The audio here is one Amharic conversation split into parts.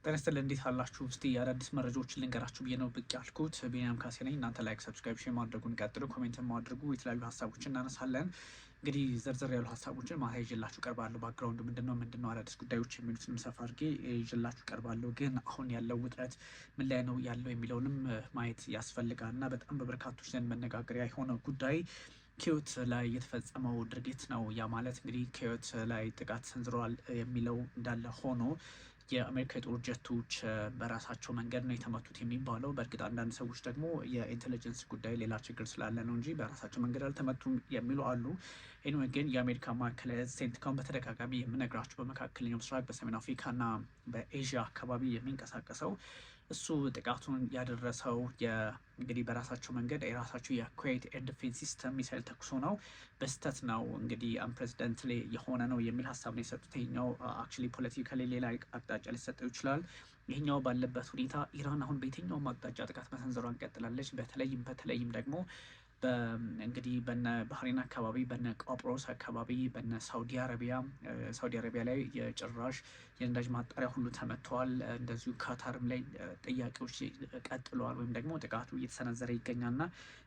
ተነስተል እንዴት አላችሁ? እስቲ አዳዲስ መረጃዎችን ልንገራችሁ ብዬ ነው ብቅ ያልኩት። ቢኒያም ካሴ ነኝ። እናንተ ላይክ፣ ሰብስክራይብ፣ ሼር ማድረጉን ቀጥሉ፣ ኮሜንት ማድረጉ፣ የተለያዩ ሀሳቦችን እናነሳለን። እንግዲህ ዘርዘር ያሉ ሀሳቦችን ማታ ይዤላችሁ ቀርባለሁ። ባክግራውንዱ ምንድነው አዳዲስ ጉዳዮች የሚሉትንም ሰፋ አድርጌ ይዤላችሁ ቀርባለሁ። ግን አሁን ያለው ውጥረት ምን ላይ ነው ያለው የሚለውንም ማየት ያስፈልጋል እና በጣም በበርካቶች ዘንድ መነጋገሪያ የሆነ ጉዳይ ኪዮት ላይ የተፈጸመው ድርጊት ነው። ያ ማለት እንግዲህ ኪዮት ላይ ጥቃት ሰንዝረዋል የሚለው እንዳለ ሆኖ የአሜሪካ የጦር ጀቶች በራሳቸው መንገድ ነው የተመቱት የሚባለው። በእርግጥ አንዳንድ ሰዎች ደግሞ የኢንቴሊጀንስ ጉዳይ ሌላ ችግር ስላለ ነው እንጂ በራሳቸው መንገድ አልተመቱም የሚሉ አሉ። ኤኒዌይ ግን የአሜሪካ ማዕከላዊ ሴንቲካውን በተደጋጋሚ የምነግራቸው በመካከለኛው ምስራቅ፣ በሰሜን አፍሪካና በኤዥያ አካባቢ የሚንቀሳቀሰው እሱ ጥቃቱን ያደረሰው እንግዲህ በራሳቸው መንገድ የራሳቸው የኩዌት ኤር ዲፌንስ ሲስተም ሚሳይል ተኩሶ ነው፣ በስተት ነው እንግዲህ አንፕሬዚደንትሊ የሆነ ነው የሚል ሀሳብ ነው የሰጡት። ይሄኛው አክቹዋሊ ፖለቲካሊ ሌላ አቅጣጫ ሊሰጠው ይችላል። ይሄኛው ባለበት ሁኔታ ኢራን አሁን በየትኛውም አቅጣጫ ጥቃት መሰንዘሯን ቀጥላለች። በተለይም ደግሞ እንግዲህ በነ ባህሬን አካባቢ፣ በነ ቆጵሮስ አካባቢ፣ በነ ሳውዲ አረቢያ ላይ የጭራሽ የነዳጅ ማጣሪያ ሁሉ ተመተዋል። እንደዚሁ ካታርም ላይ ጥያቄዎች ቀጥለዋል ወይም ደግሞ ጥቃቱ እየተሰነዘረ ይገኛልና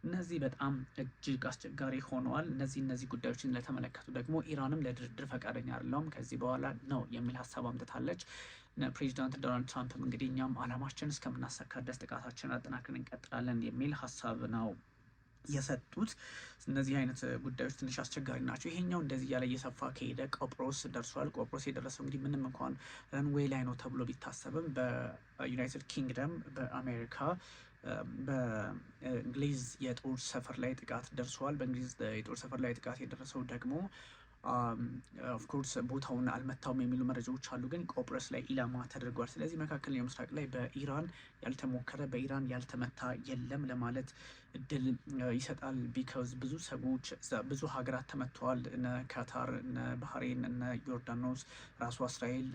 እነዚህ በጣም እጅግ አስቸጋሪ ሆነዋል። እነዚህ ጉዳዮችን ለተመለከቱ ደግሞ ኢራንም ለድርድር ፈቃደኛ አይደለውም ከዚህ በኋላ ነው የሚል ሀሳብ አምጥታለች። ፕሬዚዳንት ዶናልድ ትራምፕም እንግዲህ እኛም አላማችን እስከምናሳካ ድረስ ጥቃታችንን አጠናክረን እንቀጥላለን የሚል ሀሳብ ነው የሰጡት። እነዚህ አይነት ጉዳዮች ትንሽ አስቸጋሪ ናቸው። ይሄኛው እንደዚህ እያለ እየሰፋ ከሄደ ቆጵሮስ ደርሷል። ቆጵሮስ የደረሰው እንግዲህ ምንም እንኳን ረንዌይ ላይ ነው ተብሎ ቢታሰብም በዩናይትድ ኪንግደም፣ በአሜሪካ፣ በእንግሊዝ የጦር ሰፈር ላይ ጥቃት ደርሷል። በእንግሊዝ የጦር ሰፈር ላይ ጥቃት የደረሰው ደግሞ ኦፍኮርስ ቦታውን አልመታውም የሚሉ መረጃዎች አሉ፣ ግን ቆጵሮስ ላይ ኢላማ ተደርጓል። ስለዚህ መካከለኛው ምስራቅ ላይ በኢራን ያልተሞከረ በኢራን ያልተመታ የለም ለማለት እድል ይሰጣል። ቢካዝ ብዙ ሀገራት ተመተዋል። እነ ካታር፣ እነ ባህሬን፣ እነ ዮርዳኖስ፣ ራሷ እስራኤል፣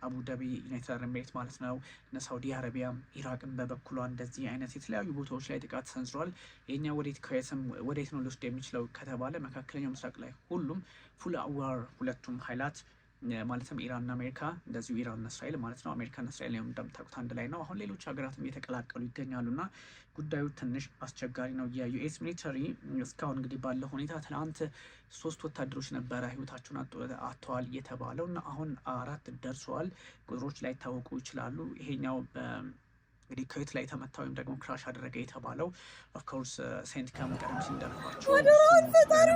አቡዳቢ፣ ዩናይትድ አረብ ኤሚሬት ማለት ነው፣ እነ ሳውዲ አረቢያ፣ ኢራቅን በበኩሏ እንደዚህ አይነት የተለያዩ ቦታዎች ላይ ጥቃት ሰንዝሯል። ይሄኛ ወዴት ነው ሊወስድ የሚችለው ከተባለ መካከለኛው ምስራቅ ላይ ሁሉም ፉል አዋር ሁለቱም ኃይላት ማለትም ኢራንና አሜሪካ፣ እንደዚሁ ኢራንና እስራኤል ማለት ነው። አሜሪካና እስራኤል እንደምታውቁት አንድ ላይ ነው። አሁን ሌሎች ሀገራትም እየተቀላቀሉ ይገኛሉና ጉዳዩ ትንሽ አስቸጋሪ ነው። የዩኤስ ሚሊተሪ እስካሁን እንግዲህ ባለው ሁኔታ ትናንት 3 ወታደሮች ነበረ ህይወታቸውን አጥተዋል የተባለው እና አሁን 4 ደርሰዋል። ቁጥሮች ላይ ታወቁ ይችላሉ። ይሄኛው እንግዲህ ኩዌት ላይ ተመታ ወይም ደግሞ ክራሽ አደረገ የተባለው ኦፍኮርስ ሴንቲካም ቀደም ሲል እንዳልኳቸው ለማስተባበል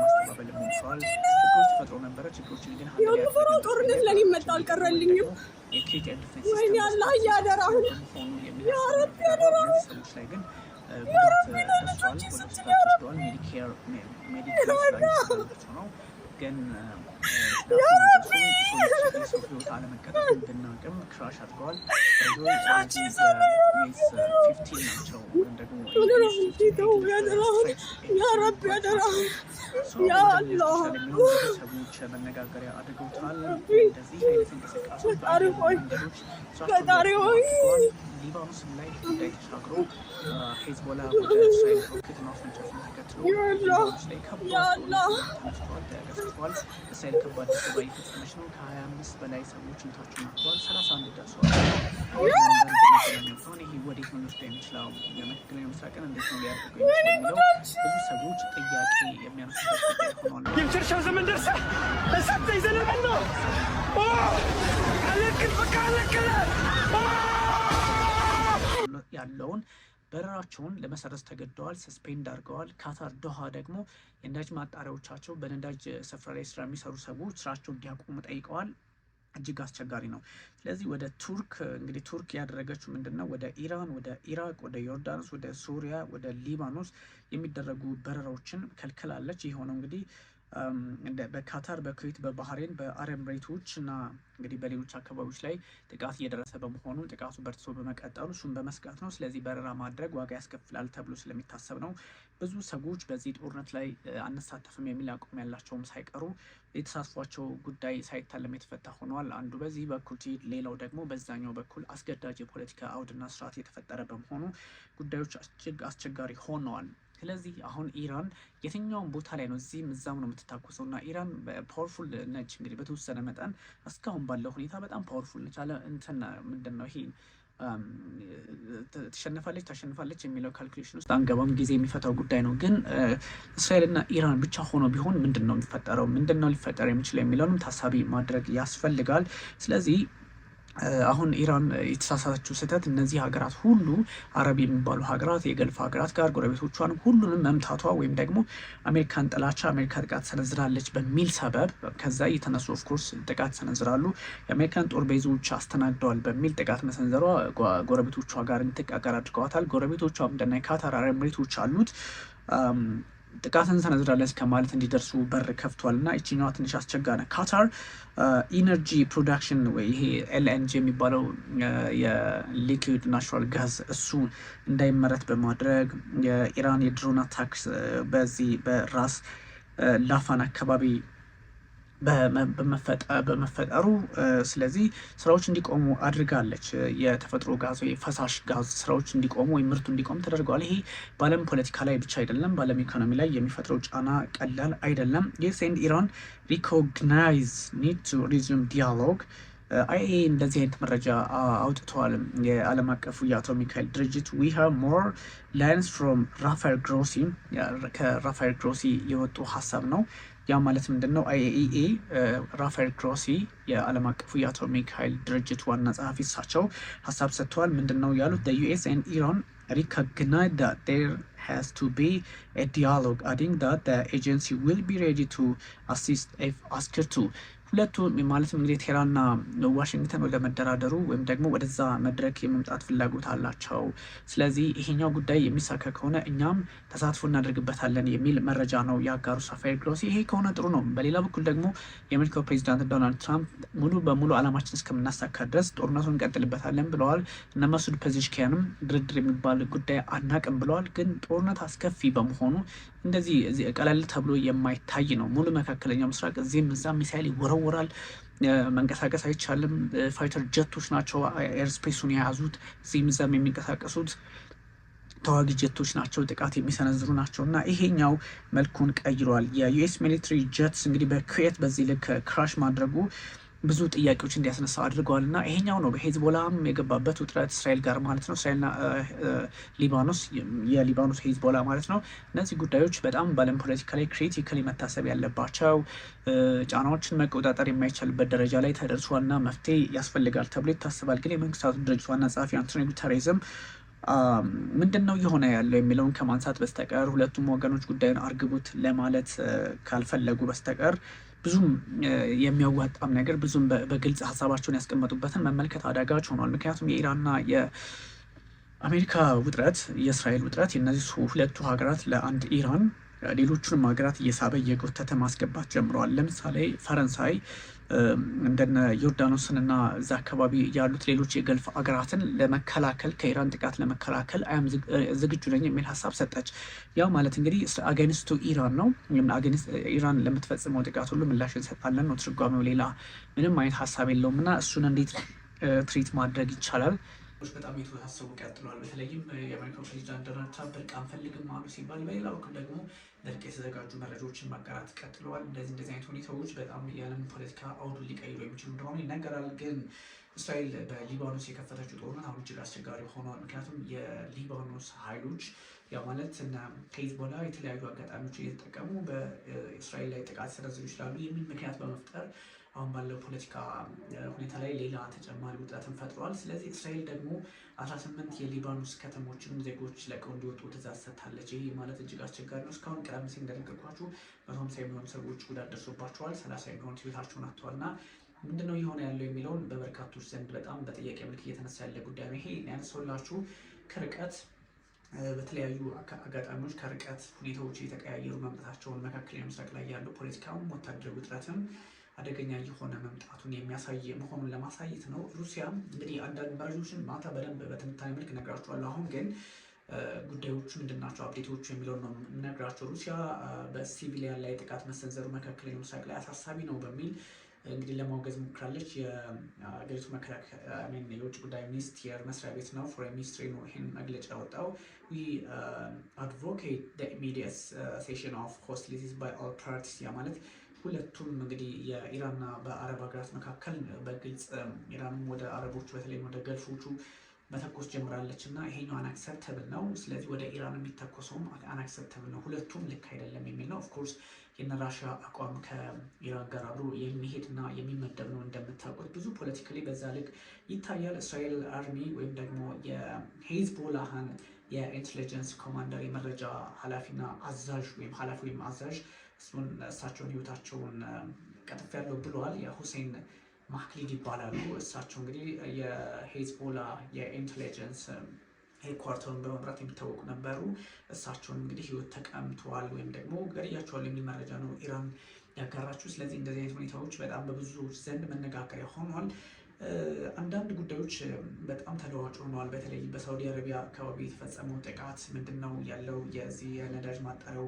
ሞክረዋል። ችግሮች ተፈጥሮ ነበረ። ችግሮችን ግን የምፈራው ጦርነት ለኔ መጣ አልቀረልኝም። ወይኔ አላህ ያደራህን ያ ረብ ያደራህን ሰዎች ላይ ግን ጉዳት ደርሷል። ወደ ሜዲኬር ነው ግን ህይወት አለመቀጠል እንድናቅም ክራሽ አድርገዋል። ናቸው ወይም ደግሞ ሰዎች መነጋገሪያ አድርገውታል። እንደዚህ አይነት እንቅስቃሴዎች ሊባኖስም ላይ ጉዳይ ተሻግሮ ሄዝቦላ ወደ እስራኤል ሮኬት ማስወንጨፉን ተከትሎ ሊባኖስ ላይ ከባድ ተነስተዋል። እስራኤል ከባድ ደባ እየፈጸመች ነው። ከ25 በላይ ሰዎች ህይወታቸውን አጥተዋል። 31 ደርሰዋል። ይህ ወዴት ነው ሊወስድ የሚችለው? የመካከለኛው ምስራቅን እንዴት ነው ሊያደርገው የሚችለው? ብዙ ሰዎች ጥያቄ የሚያነሱበት ጉዳይ ሆኗል። የመጨረሻው ዘመን ደርሰ እሳት ይዘለበል ነው አለክል በቃ አለክለ ያለውን በረራቸውን ለመሰረዝ ተገደዋል። ሰስፔንድ አድርገዋል። ካታር ዶሃ ደግሞ የነዳጅ ማጣሪያዎቻቸው በነዳጅ ስፍራ ላይ ስራ የሚሰሩ ሰዎች ስራቸው እንዲያቆሙ ጠይቀዋል። እጅግ አስቸጋሪ ነው። ስለዚህ ወደ ቱርክ እንግዲህ ቱርክ ያደረገችው ምንድነው? ወደ ኢራን፣ ወደ ኢራቅ፣ ወደ ዮርዳኖስ፣ ወደ ሱሪያ፣ ወደ ሊባኖስ የሚደረጉ በረራዎችን ከልክላለች። ይህ ሆነው እንግዲህ በካታር፣ በኩዌት፣ በባህሬን፣ በአረብ ኤሚሬቶች እና እንግዲህ በሌሎች አካባቢዎች ላይ ጥቃት እየደረሰ በመሆኑ ጥቃቱ በርትቶ በመቀጠሉ እሱን በመስጋት ነው። ስለዚህ በረራ ማድረግ ዋጋ ያስከፍላል ተብሎ ስለሚታሰብ ነው። ብዙ ሰዎች በዚህ ጦርነት ላይ አንሳተፍም የሚል አቋም ያላቸውም ሳይቀሩ የተሳትፏቸው ጉዳይ ሳይታለም የተፈታ ሆኗል። አንዱ በዚህ በኩል ሌላው ደግሞ በዛኛው በኩል አስገዳጅ የፖለቲካ አውድና ስርዓት የተፈጠረ በመሆኑ ጉዳዮች እጅግ አስቸጋሪ ሆነዋል። ስለዚህ አሁን ኢራን የትኛውን ቦታ ላይ ነው እዚህም እዛም ነው የምትታኮሰው እና ኢራን ፓወርፉል ነች። እንግዲህ በተወሰነ መጠን እስካሁን ባለው ሁኔታ በጣም ፓወርፉል ነች። አለ እንትን ምንድን ነው ይሄ ታሸንፋለች የሚለው ካልኩሌሽን ውስጥ አንገባም። ጊዜ የሚፈታው ጉዳይ ነው። ግን እስራኤልና ኢራን ብቻ ሆኖ ቢሆን ምንድን ነው የሚፈጠረው? ምንድን ነው ሊፈጠር የሚችለው የሚለውንም ታሳቢ ማድረግ ያስፈልጋል። ስለዚህ አሁን ኢራን የተሳሳተችው ስህተት እነዚህ ሀገራት ሁሉ አረብ የሚባሉ ሀገራት የገልፍ ሀገራት ጋር ጎረቤቶቿን ሁሉንም መምታቷ ወይም ደግሞ አሜሪካን ጥላቻ አሜሪካ ጥቃት ሰነዝራለች በሚል ሰበብ ከዛ የተነሱ ኦፍኮርስ ጥቃት ሰነዝራሉ። የአሜሪካን ጦር ቤዞች አስተናግደዋል በሚል ጥቃት መሰንዘሯ ጎረቤቶቿ ጋር እንድትቃቀር አድርገዋታል። ጎረቤቶቿ እንደና ካታር፣ አረብ ኤሚሬቶች አሉት ጥቃትን ሰነዝራለች ከማለት እንዲደርሱ በር ከፍቷል እና ይችኛዋ ትንሽ አስቸጋሪ ካታር ኢነርጂ ፕሮዳክሽን ወይ ይሄ ኤልኤንጂ የሚባለው የሊኩዊድ ናቹራል ጋዝ እሱ እንዳይመረት በማድረግ የኢራን የድሮን አታክስ በዚህ በራስ ላፋን አካባቢ በመፈጠሩ ስለዚህ ስራዎች እንዲቆሙ አድርጋለች። የተፈጥሮ ጋዝ ወይ ፈሳሽ ጋዝ ስራዎች እንዲቆሙ ወይም ምርቱ እንዲቆም ተደርገዋል። ይሄ በዓለም ፖለቲካ ላይ ብቻ አይደለም፣ በዓለም ኢኮኖሚ ላይ የሚፈጥረው ጫና ቀላል አይደለም። ዩኤስ ኤንድ ኢራን ሪኮግናይዝ ኒድ ቱ ሪዙም ዲያሎግ አይኤ እንደዚህ አይነት መረጃ አውጥተዋል። የዓለም አቀፉ የአቶሚክ ኃይል ድርጅት ዊ ሃቭ ሞር ላይንስ ፍሮም ራፋኤል ግሮሲ ከራፋኤል ግሮሲ የወጡ ሀሳብ ነው። ያ ማለት ምንድን ነው? አይኤኢኤ ራፋኤል ግሮሲ የዓለም አቀፉ የአቶሚክ ኃይል ድርጅት ዋና ጸሐፊ እሳቸው ሀሳብ ሰጥተዋል። ምንድን ነው ያሉት? the US and Iran recognize that there has to be a dialogue, adding that the agency will be ready to assist if asked to ሁለቱ ማለትም እንግዲህ ቴህራንና ዋሽንግተን ወደ መደራደሩ ወይም ደግሞ ወደዛ መድረክ የመምጣት ፍላጎት አላቸው። ስለዚህ ይሄኛው ጉዳይ የሚሳካ ከሆነ እኛም ተሳትፎ እናደርግበታለን የሚል መረጃ ነው ያጋሩ ራፋኤል ግሮሲ። ይሄ ከሆነ ጥሩ ነው። በሌላ በኩል ደግሞ የአሜሪካው ፕሬዚዳንት ዶናልድ ትራምፕ ሙሉ በሙሉ ዓላማችን እስከምናሳካ ድረስ ጦርነቱን እንቀጥልበታለን ብለዋል። እነ መሱድ ፔዜሽኪያንም ድርድር የሚባል ጉዳይ አናቅም ብለዋል። ግን ጦርነት አስከፊ በመሆኑ እንደዚህ ቀለል ተብሎ የማይታይ ነው። ሙሉ መካከለኛው ምስራቅ እዚህም እዛ ሚሳይል ይወረወራል። መንቀሳቀስ አይቻልም። ፋይተር ጀቶች ናቸው ኤርስፔሱን የያዙት። እዚህም እዛም የሚንቀሳቀሱት ተዋጊ ጀቶች ናቸው፣ ጥቃት የሚሰነዝሩ ናቸው እና ይሄኛው መልኩን ቀይሯል። የዩኤስ ሚሊትሪ ጀትስ እንግዲህ በኩዌት በዚህ ልክ ክራሽ ማድረጉ ብዙ ጥያቄዎች እንዲያስነሳ አድርገዋል እና ይሄኛው ነው በሄዝቦላም የገባበት ውጥረት እስራኤል ጋር ማለት ነው። እስራኤልና ሊባኖስ የሊባኖስ ሄዝቦላ ማለት ነው። እነዚህ ጉዳዮች በጣም በዓለም ፖለቲካ ላይ ክሪቲካሊ መታሰብ ያለባቸው ጫናዎችን መቆጣጠር የማይቻልበት ደረጃ ላይ ተደርሷልና መፍትሄ ያስፈልጋል ተብሎ ይታሰባል። ግን የመንግስታቱ ድርጅት ዋና ጸሐፊ አንቶኒዮ ጉተሬዝም ምንድን ነው የሆነ ያለው የሚለውን ከማንሳት በስተቀር ሁለቱም ወገኖች ጉዳዩን አርግቡት ለማለት ካልፈለጉ በስተቀር ብዙም የሚያዋጣም ነገር ብዙም በግልጽ ሀሳባቸውን ያስቀመጡበትን መመልከት አዳጋች ሆኗል። ምክንያቱም የኢራንና የአሜሪካ ውጥረት፣ የእስራኤል ውጥረት የእነዚህ ሁለቱ ሀገራት ለአንድ ኢራን ሌሎቹንም ሀገራት እየሳበ እየጎተተ ማስገባት ጀምረዋል። ለምሳሌ ፈረንሳይ እንደነ ዮርዳኖስንና እዛ አካባቢ ያሉት ሌሎች የገልፍ ሀገራትን ለመከላከል ከኢራን ጥቃት ለመከላከል አያም ዝግጁ ነኝ የሚል ሀሳብ ሰጠች። ያው ማለት እንግዲህ አገኒስቱ ኢራን ነው። ኢራን ለምትፈጽመው ጥቃት ሁሉ ምላሽ እንሰጣለን ነው ትርጓሜው። ሌላ ምንም አይነት ሀሳብ የለውም እና እሱን እንዴት ትሪት ማድረግ ይቻላል? በጣም የተወሳሰቡ ቀጥለዋል። በተለይም የአሜሪካው ፕሬዚዳንት ዶናልድ ትራምፕ እርቅ አንፈልግም አሉ ሲባል፣ በሌላ በኩል ደግሞ ለእርቅ የተዘጋጁ መረጃዎችን ማጋራት ቀጥለዋል። እንደዚህ አይነት ሁኔታዎች በጣም የዓለም ፖለቲካ አውዱን ሊቀይሩ የሚችሉ እንደሆኑ ይነገራል። ግን እስራኤል በሊባኖስ የከፈተችው ጦርነት አሁን እጅግ አስቸጋሪ ሆኗል። ምክንያቱም የሊባኖስ ኃይሎች ያ ማለት እና ሄዝቦላ የተለያዩ አጋጣሚዎች እየተጠቀሙ በእስራኤል ላይ ጥቃት ሊሰነዝሩ ይችላሉ የሚል ምክንያት በመፍጠር አሁን ባለው ፖለቲካ ሁኔታ ላይ ሌላ ተጨማሪ ውጥረትን ፈጥሯል። ስለዚህ እስራኤል ደግሞ 18 የሊባኖስ ከተሞችን ዜጎች ለቀው እንዲወጡ ትእዛዝ ሰጥታለች። ይህ ማለት እጅግ አስቸጋሪ ነው። እስካሁን ቀደም ሲል እንደነገርኳችሁ 150 የሚሆኑ ሰዎች ጉዳት ደርሶባቸዋል፣ 30 የሚሆኑት ቤታቸውን አጥተዋል እና ምንድነው እየሆነ ያለው የሚለውን በበርካቶች ዘንድ በጣም በጥያቄ ምልክት እየተነሳ ያለ ጉዳይ ነው። ይሄ ያነሳሁላችሁ ከርቀት በተለያዩ አጋጣሚዎች ከርቀት ሁኔታዎች እየተቀያየሩ መምጣታቸውን መካከለኛው ምስራቅ ላይ ያለው ፖለቲካውም ወታደራዊ ውጥረትም አደገኛ የሆነ መምጣቱን የሚያሳይ መሆኑን ለማሳየት ነው። ሩሲያ እንግዲህ አንዳንድ መረጃዎችን ማታ በደንብ በትንታኔ መልክ እነግራችኋለሁ። አሁን ግን ጉዳዮቹ ምንድናቸው አፕዴቶቹ የሚለውን ነው የምነግራቸው። ሩሲያ በሲቪሊያን ላይ ጥቃት መሰንዘሩ መካከለኛው ምስራቅ ላይ አሳሳቢ ነው በሚል እንግዲህ ለማውገዝ ሞክራለች። የሀገሪቱ መከላከያ የውጭ ጉዳይ ሚኒስቴር መስሪያ ቤት ነው ፎሬን ሚኒስትሪ ነው ይህን መግለጫ ያወጣው። ዊ አድቮኬት ዘ ኢሚዲየት ሴሽን ኦፍ ሆስቲሊቲስ ባይ ኦል ፓርቲስ። ያ ማለት ሁለቱም እንግዲህ የኢራንና በአረብ ሀገራት መካከል በግልጽ ኢራንም ወደ አረቦቹ በተለይም ወደ ገልፎቹ መተኮስ ጀምራለች እና ይሄኛው አንአክሰፕተብል ነው። ስለዚህ ወደ ኢራን የሚተኮሰውም አንአክሰፕተብል ነው። ሁለቱም ልክ አይደለም የሚል ነው። ኦፍኮርስ የነ ራሽያ አቋም ከኢራን ጋር አብሮ የሚሄድና የሚመደብ ነው። እንደምታውቁት ብዙ ፖለቲካሊ በዛ ልክ ይታያል። እስራኤል አርሚ ወይም ደግሞ የሄዝቦላህን የኢንቴሊጀንስ ኮማንደር የመረጃ ኃላፊና አዛዥ ወይም ኃላፊ ወይም አዛዥ እሳቸውን ህይወታቸውን ቀጥፍ ያለው ብለዋል። የሁሴን ማክሊድ ይባላሉ። እሳቸው እንግዲህ የሄዝቦላ የኢንቴሊጀንስ ሄድኳርተሩን በመምራት የሚታወቁ ነበሩ። እሳቸውን እንግዲህ ህይወት ተቀምተዋል ወይም ደግሞ ገድያቸዋል የሚል መረጃ ነው ኢራን ያጋራችሁ። ስለዚህ እንደዚህ አይነት ሁኔታዎች በጣም በብዙ ዘንድ መነጋገሪያ ሆኗል። አንዳንድ ጉዳዮች በጣም ተለዋጭ ሆነዋል። በተለይ በሳውዲ አረቢያ አካባቢ የተፈጸመው ጥቃት ምንድን ነው ያለው የዚህ የነዳጅ ማጣሪያው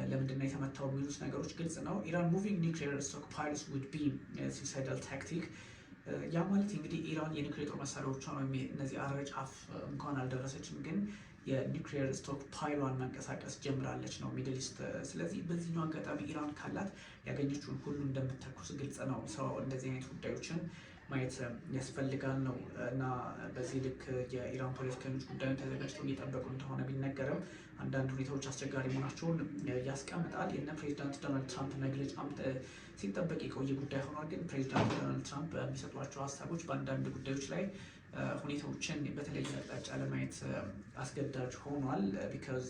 ለምንድነው የተመታው የሚሉት ነገሮች ግልጽ ነው። ኢራን ሙቪንግ ኒውክሊየር ስቶክ ፓይልስ ውድ ቢ suicidal ታክቲክ። ያ ማለት እንግዲህ ኢራን የኒውክሊየር ጦር መሳሪያዎቿን ወይም እነዚህ አረጫፍ እንኳን አልደረሰችም፣ ግን የኒውክሊየር ስቶክ ፓይሏን መንቀሳቀስ ጀምራለች ነው ሚድል ኢስት። ስለዚህ በዚህኛው አጋጣሚ ኢራን ካላት ያገኘችውን ሁሉ እንደምትተኩስ ግልጽ ነው። ሰው እንደዚህ አይነት ጉዳዮችን ማየት ያስፈልጋል ነው እና በዚህ ልክ የኢራን ፖለቲከኞች ጉዳዩን ተዘጋጅተው እየጠበቁ እንደሆነ ቢነገርም አንዳንድ ሁኔታዎች አስቸጋሪ መሆናቸውን ያስቀምጣል። የነ ፕሬዚዳንት ዶናልድ ትራምፕ መግለጫም ሲጠበቅ የቆየ ጉዳይ ሆኗል። ግን ፕሬዚዳንት ዶናልድ ትራምፕ በሚሰጧቸው ሀሳቦች በአንዳንድ ጉዳዮች ላይ ሁኔታዎችን በተለየ አቅጣጫ ለማየት አስገዳጅ ሆኗል። ቢካዝ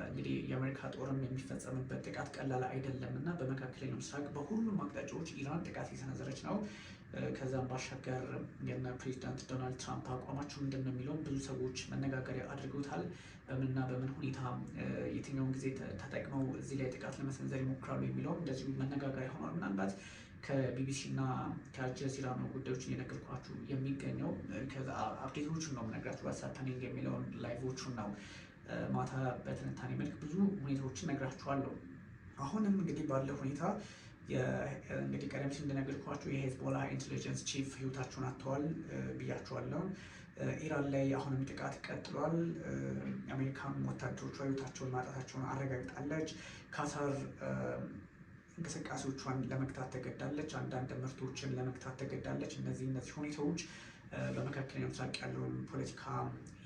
እንግዲህ የአሜሪካ ጦርም የሚፈጸምበት ጥቃት ቀላል አይደለም እና በመካከለኛው ምስራቅ በሁሉም አቅጣጫዎች ኢራን ጥቃት የሰነዘረች ነው። ከዛም ባሻገር የነ ፕሬዚዳንት ዶናልድ ትራምፕ አቋማቸው ምንድን ነው የሚለውን ብዙ ሰዎች መነጋገሪያ አድርገውታል። በምንና በምን ሁኔታ የትኛውን ጊዜ ተጠቅመው እዚህ ላይ ጥቃት ለመሰንዘር ይሞክራሉ የሚለውም እንደዚሁ መነጋገሪያ ሆኗል። ምናልባት ከቢቢሲ እና ከአልጀዚራ ነው ጉዳዮችን እየነገርኳችሁ የሚገኘው። ከዛ አፕዴቶቹን ነው የምነግራችሁ። ዋትስአፕ የሚለውን ላይቮቹን ነው ማታ በትንታኔ መልክ ብዙ ሁኔታዎችን ነግራችኋለሁ። አሁንም እንግዲህ ባለው ሁኔታ እንግዲህ ቀደም ሲል እንደነገርኳችሁ የሄዝቦላ ኢንቴሊጀንስ ቺፍ ህይወታቸውን አጥተዋል ብያቸዋለሁ። ኢራን ላይ አሁንም ጥቃት ቀጥሏል። አሜሪካን ወታደሮቿ ህይወታቸውን ማጣታቸውን አረጋግጣለች። ካታር እንቅስቃሴዎቿን ለመግታት ተገዳለች። አንዳንድ ምርቶችን ለመግታት ተገዳለች። እነዚህ ሁኔታዎች በመካከለኛው ምስራቅ ያለውን ፖለቲካ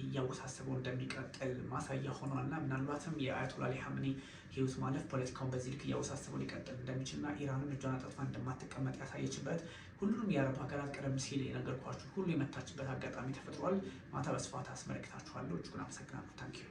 እያወሳሰበው እንደሚቀጥል ማሳያ ሆኗልና ምናልባትም የአያቶላ አሊ ሀምኒ ህይወት ማለፍ ፖለቲካውን በዚህ ልክ እያወሳሰበው ሊቀጥል እንደሚችልና ኢራንም እጇን አጣጥፋ እንደማትቀመጥ ያሳየችበት ሁሉም የአረብ ሀገራት ቀደም ሲል የነገርኳችሁ ሁሉ የመታችበት አጋጣሚ ተፈጥሯል። ማታ በስፋት አስመለክታችኋለሁ። እጅጉን አመሰግናለሁ። ታንኪዩ